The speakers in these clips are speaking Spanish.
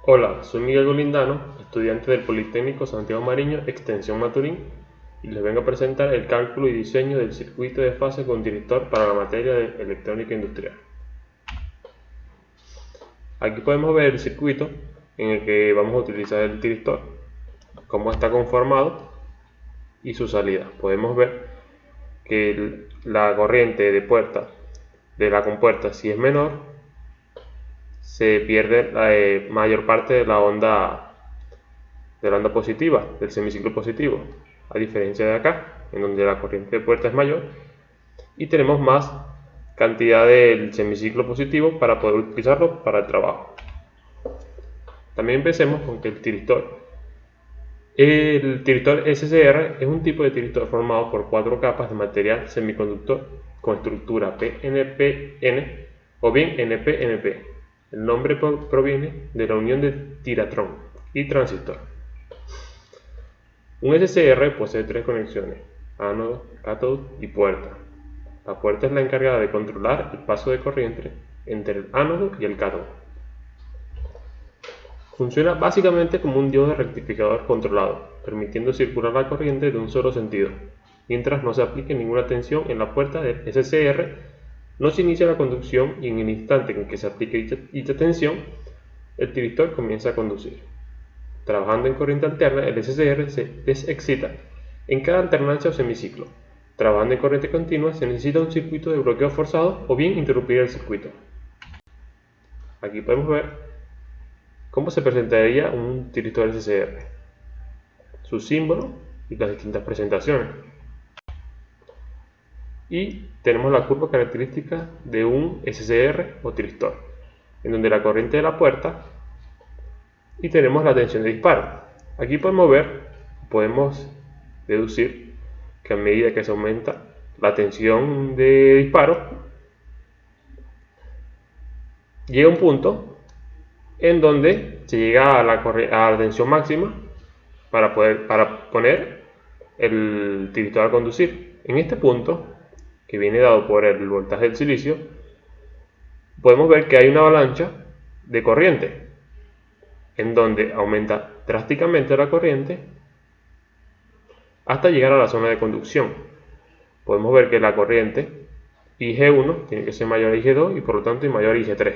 Hola, soy Miguel Golindano, estudiante del Politécnico Santiago Mariño, Extensión Maturín, y les vengo a presentar el cálculo y diseño del circuito de fase con tiristor para la materia de electrónica industrial. Aquí podemos ver el circuito en el que vamos a utilizar el tiristor, cómo está conformado y su salida. Podemos ver que la corriente de la compuerta, si es menor, se pierde la mayor parte de la onda positiva, del semiciclo positivo, a diferencia de acá, en donde la corriente de puerta es mayor y tenemos más cantidad del semiciclo positivo para poder utilizarlo para el trabajo. También empecemos con que el tiristor SCR es un tipo de tiristor formado por 4 capas de material semiconductor con estructura PNPN o bien NPNP. El nombre proviene de la unión de tiratrón y transistor. Un SCR posee 3 conexiones: ánodo, cátodo y puerta. La puerta es la encargada de controlar el paso de corriente entre el ánodo y el cátodo. Funciona básicamente como un diodo rectificador controlado, permitiendo circular la corriente de un solo sentido. Mientras no se aplique ninguna tensión en la puerta del SCR, no se inicia la conducción y en el instante en que se aplique dicha tensión, el tiristor comienza a conducir. Trabajando en corriente alterna, el SCR se desexcita en cada alternancia o semiciclo. Trabajando en corriente continua, se necesita un circuito de bloqueo forzado o bien interrumpir el circuito. Aquí podemos ver cómo se presentaría un tiristor SCR, su símbolo y las distintas presentaciones. Y tenemos la curva característica de un SCR o tiristor, en donde la corriente de la puerta y tenemos la tensión de disparo. Aquí podemos deducir que a medida que se aumenta la tensión de disparo, llega un punto en donde se llega a la tensión máxima para poner el tiristor a conducir. En este punto, que viene dado por el voltaje del silicio, podemos ver que hay una avalancha de corriente, en donde aumenta drásticamente la corriente hasta llegar a la zona de conducción. Podemos ver que la corriente IG1 tiene que ser mayor a IG2 y por lo tanto mayor a IG3,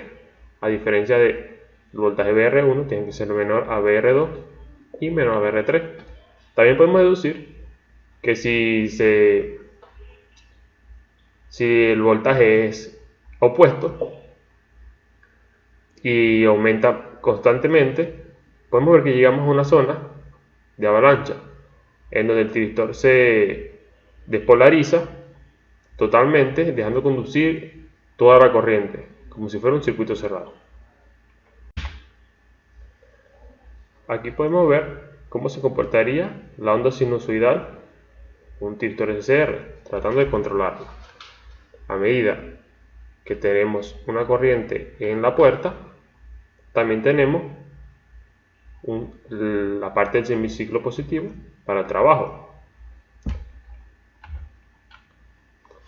a diferencia del voltaje BR1 tiene que ser menor a BR2 y menor a BR3. También podemos deducir que si el voltaje es opuesto y aumenta constantemente, podemos ver que llegamos a una zona de avalancha en donde el tiristor se despolariza totalmente, dejando conducir toda la corriente, como si fuera un circuito cerrado. Aquí podemos ver cómo se comportaría la onda sinusoidal un tiristor SCR, tratando de controlarla. A medida que tenemos una corriente en la puerta, también tenemos la parte del semiciclo positivo para el trabajo.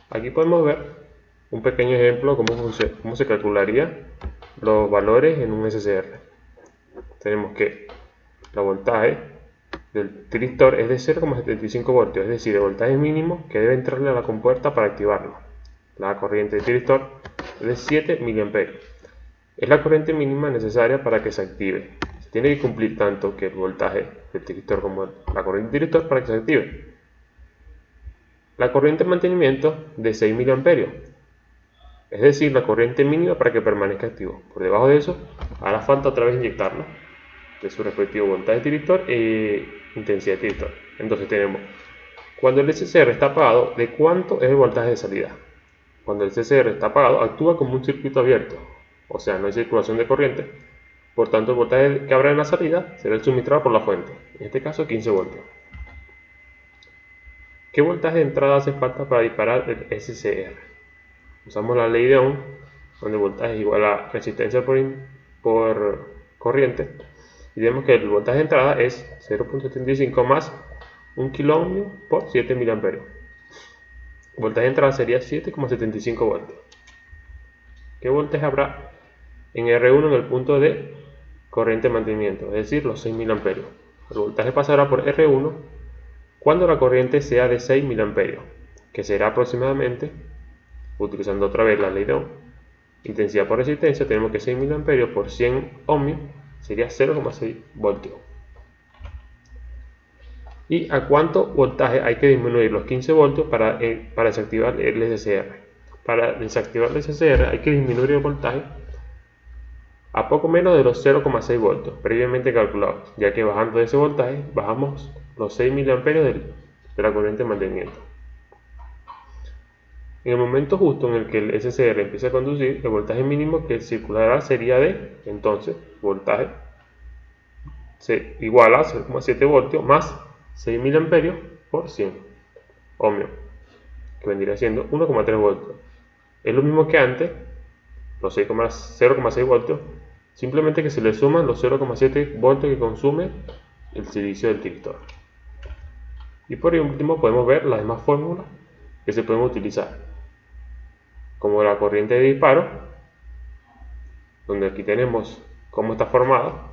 Aquí podemos ver un pequeño ejemplo de cómo se calcularía los valores en un SCR. Tenemos que el voltaje del tiristor es de 0,75 voltios, es decir, el voltaje mínimo que debe entrarle a la compuerta para activarlo. La corriente del tiristor es de 7 mA. Es la corriente mínima necesaria para que se active. Se tiene que cumplir tanto que el voltaje del tiristor como la corriente del tiristor para que se active. La corriente de mantenimiento de 6 mA, es decir, la corriente mínima para que permanezca activo. Por debajo de eso, hará falta otra vez inyectarlo de su respectivo voltaje tiristor e intensidad tiristor. Entonces tenemos, cuando el SCR está apagado, ¿de cuánto es el voltaje de salida? Cuando el SCR está apagado, actúa como un circuito abierto, o sea, no hay circulación de corriente, por tanto el voltaje que habrá en la salida será el suministrado por la fuente, en este caso 15 voltios. ¿Qué voltaje de entrada hace falta para disparar el SCR? Usamos la ley de Ohm, donde el voltaje es igual a resistencia por corriente, y vemos que el voltaje de entrada es 0.75 más 1 kΩ por 7 mA. El voltaje de entrada sería 7,75 voltios. ¿Qué voltaje habrá en R1 en el punto D? corriente de mantenimiento, es decir, los 6.000 amperios. El voltaje pasará por R1 cuando la corriente sea de 6.000 amperios, que será aproximadamente, utilizando otra vez la ley de Ohm, intensidad por resistencia, tenemos que 6.000 amperios por 100 ohmios sería 0,6 voltios. ¿Y a cuánto voltaje hay que disminuir los 15 voltios para desactivar el SCR? Para desactivar el SCR hay que disminuir el voltaje a poco menos de los 0,6 voltios previamente calculados, ya que bajando de ese voltaje bajamos los 6 mA de la corriente de mantenimiento. En el momento justo en el que el SCR empiece a conducir, el voltaje mínimo que circulará sería de, entonces, voltaje se iguala a 0,7 voltios más 6 mA por 100 ohmios, que vendría siendo 1,3 voltios. Es lo mismo que antes, los 0,6 voltios, simplemente que se le suman los 0,7 voltios que consume el silicio del tiritor. Y por último podemos ver las demás fórmulas que se pueden utilizar, como la corriente de disparo, donde aquí tenemos cómo está formada,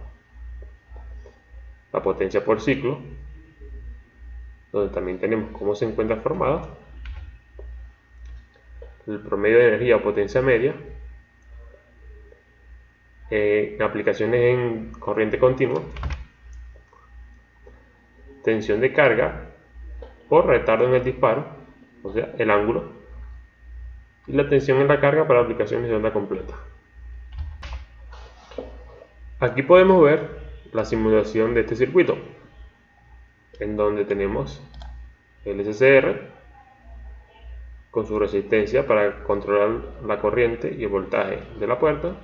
la potencia por ciclo, donde también tenemos cómo se encuentra formada, el promedio de energía o potencia media, en aplicaciones en corriente continua, tensión de carga por retardo en el disparo, o sea, el ángulo, y la tensión en la carga para aplicaciones de onda completa. Aquí podemos ver la simulación de este circuito, en donde tenemos el SCR con su resistencia para controlar la corriente y el voltaje de la puerta,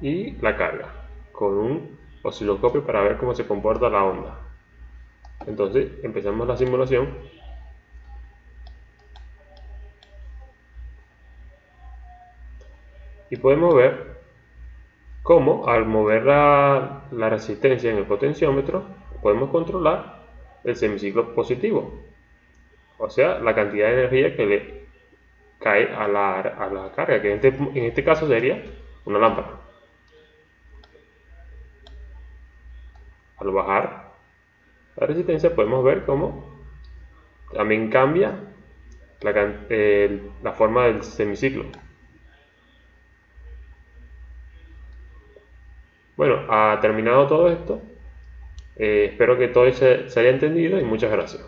y la carga con un osciloscopio para ver cómo se comporta la onda. Entonces empezamos la simulación. Y podemos ver cómo al mover la resistencia en el potenciómetro podemos controlar el semiciclo positivo, o sea, la cantidad de energía que le cae a la carga, que en este caso sería una lámpara. Al bajar la resistencia podemos ver cómo también cambia la forma del semiciclo. Bueno, ha terminado todo esto. Espero que todo se haya entendido y muchas gracias.